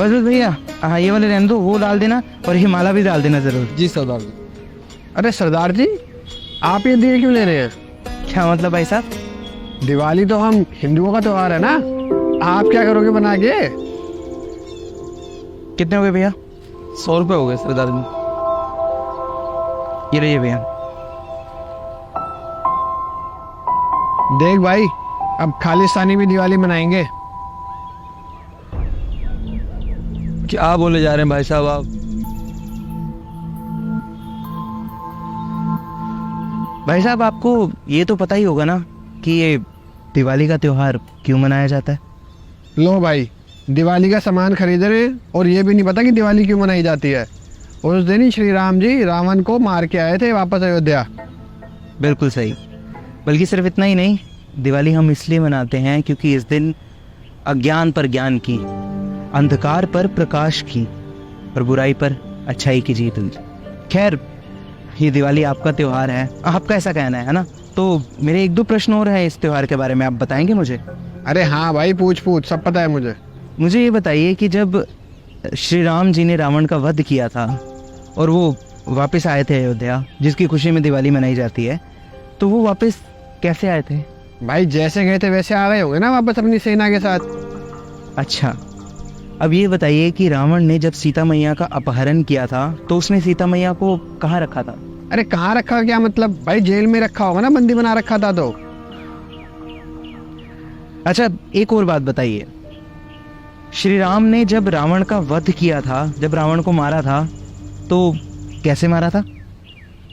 बस बस भैया, हाँ ये वाले रहने दो, वो डाल देना और ये माला भी डाल देना जरूर। जी सरदार जी। अरे सरदार जी, आप ये दिए क्यों ले रहे हैं? क्या मतलब भाई साहब? दिवाली तो हम हिंदुओं का त्योहार है ना, आप क्या करोगे बना के? कितने हो गए भैया? 100 रुपये हो गए सरदार जी। ये रहिए भैया। देख भाई, अब खालिस्तानी भी दिवाली मनाएंगे। क्या बोले जा रहे हैं भाई साहब आप? भाई साहब आपको ये तो पता ही होगा ना कि ये दिवाली का त्योहार क्यों मनाया जाता है? लो भाई, दिवाली का सामान खरीद रहे हैं और ये भी नहीं पता कि दिवाली क्यों मनाई जाती है। उस दिन ही श्री राम जी रावण को मार के आए थे वापस अयोध्या। बिल्कुल सही। बल्कि सिर्फ इतना ही नहीं, दिवाली हम इसलिए मनाते हैं क्योंकि इस दिन अज्ञान पर ज्ञान की, अंधकार पर प्रकाश की और बुराई पर अच्छाई की जीत हुई। खैर, ये दिवाली आपका त्योहार है, आपका ऐसा कहना है ना? तो मेरे 1-2 प्रश्न और हैं इस त्योहार के बारे में, आप बताएंगे मुझे? अरे हाँ भाई, पूछ पूछ, सब पता है मुझे। मुझे ये बताइए कि जब श्री राम जी ने रावण का वध किया था और वो वापस आए थे अयोध्या, जिसकी खुशी में दिवाली मनाई जाती है, तो वो वापस कैसे आए थे? भाई जैसे गए थे वैसे आ रहे होंगे ना वापस अपनी सेना के साथ। अच्छा, अब ये बताइए कि रावण ने जब सीता मैया का अपहरण किया था तो उसने सीता मैया को कहाँ रखा था? अरे कहाँ रखा, क्या मतलब? भाई जेल में रखा होगा ना, बंदी बना रखा था तो। अच्छा, एक और बात बताइए, श्री राम ने जब रावण का वध किया था, जब रावण को मारा था, तो कैसे मारा था?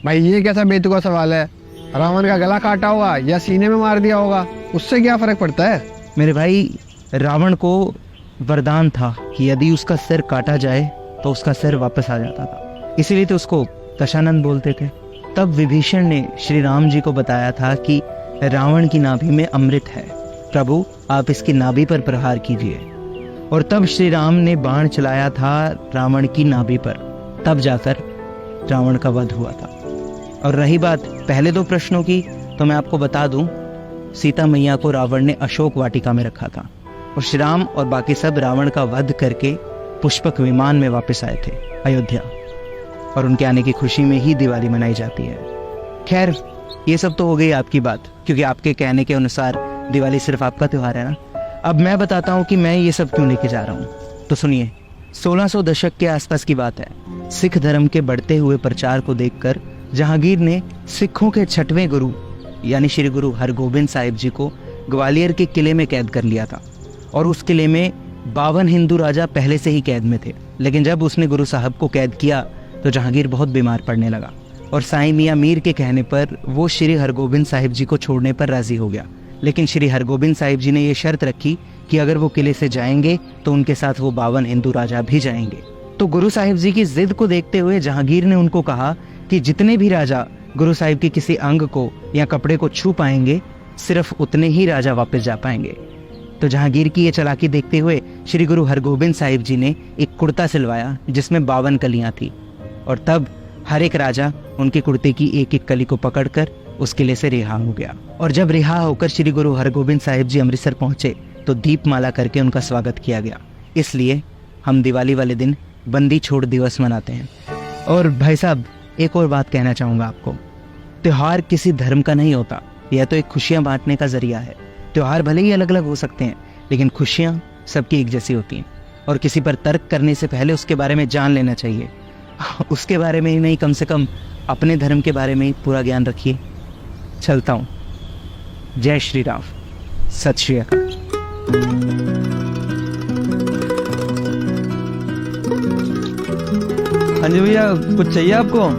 भाई ये कैसा बेतुका सवाल है? रावण का गला काटा होगा या सीने में मार दिया होगा, उससे क्या फर्क पड़ता है? मेरे भाई, रावण को वरदान था कि यदि उसका सिर काटा जाए तो उसका सिर वापस आ जाता था, इसीलिए तो उसको दशानंद बोलते थे। तब विभीषण ने श्री राम जी को बताया था कि रावण की नाभि में अमृत है, प्रभु आप इसकी नाभि पर प्रहार कीजिए। और तब श्री राम ने बाण चलाया था रावण की नाभि पर, तब जाकर रावण का वध हुआ था। और रही बात पहले 2 प्रश्नों की, तो मैं आपको बता दूं, सीता मैया को रावण ने अशोक वाटिका में रखा था और श्री राम और बाकी सब रावण का वध करके पुष्पक विमान में वापस आए थे अयोध्या, और उनके आने की खुशी में ही दिवाली मनाई जाती है। खैर, ये सब तो हो गई आपकी बात, क्योंकि आपके कहने के अनुसार दिवाली सिर्फ आपका त्योहार है ना। अब मैं बताता हूँ कि मैं ये सब क्यों लेके जा रहा हूँ। तो सुनिए, 1600 दशक के आसपास की बात है। सिख धर्म के बढ़ते हुए प्रचार को देखकर जहांगीर ने सिखों के 6वें गुरु यानी श्री गुरु हरगोबिंद साहिब जी को ग्वालियर के किले में कैद कर लिया था। और उस किले में 52 हिंदू राजा पहले से ही कैद में थे। लेकिन जब उसने गुरु साहब को कैद किया तो जहांगीर बहुत बीमार पड़ने लगा और साईं मियां मीर के कहने पर वो श्री हरगोबिंद साहिब जी को छोड़ने पर राजी हो गया। लेकिन श्री हरगोबिंद साहिब जी ने ये शर्त रखी कि अगर वो किले से जाएंगे तो उनके साथ वो 52 हिंदू राजा भी जाएंगे। तो गुरु साहिब जी की जिद को देखते हुए जहांगीर ने उनको कहा कि जितने भी राजा गुरु साहिब के किसी अंग को या कपड़े को छू पाएंगे, सिर्फ उतने ही राजा वापस जा पाएंगे। तो जहांगीर की ये चालाकी देखते हुए श्री गुरु हरगोबिंद साहिब जी ने एक कुर्ता सिलवाया जिसमें 52 कलियां थी, और तब हर एक राजा उनके कुर्ते की एक एक कली को पकड़कर उस किले से रिहा हो गया। और जब रिहा होकर श्री गुरु हरगोबिंद साहिब जी अमृतसर पहुंचे तो दीपमाला करके उनका स्वागत किया गया। इसलिए हम दिवाली वाले दिन बंदी छोड़ दिवस मनाते हैं। और भाई साहब, एक और बात कहना चाहूँगा आपको, त्योहार किसी धर्म का नहीं होता, यह तो एक खुशियाँ बांटने का जरिया है। त्योहार भले ही अलग अलग हो सकते हैं, लेकिन खुशियाँ सबकी एक जैसी होती हैं। और किसी पर तर्क करने से पहले उसके बारे में जान लेना चाहिए। उसके बारे में ही नहीं, कम से कम अपने धर्म के बारे में ही पूरा ज्ञान रखिए। चलता हूँ। जय श्री राम, सत श्री अकाल। हाँ जी भैया, कुछ चाहिए आपको?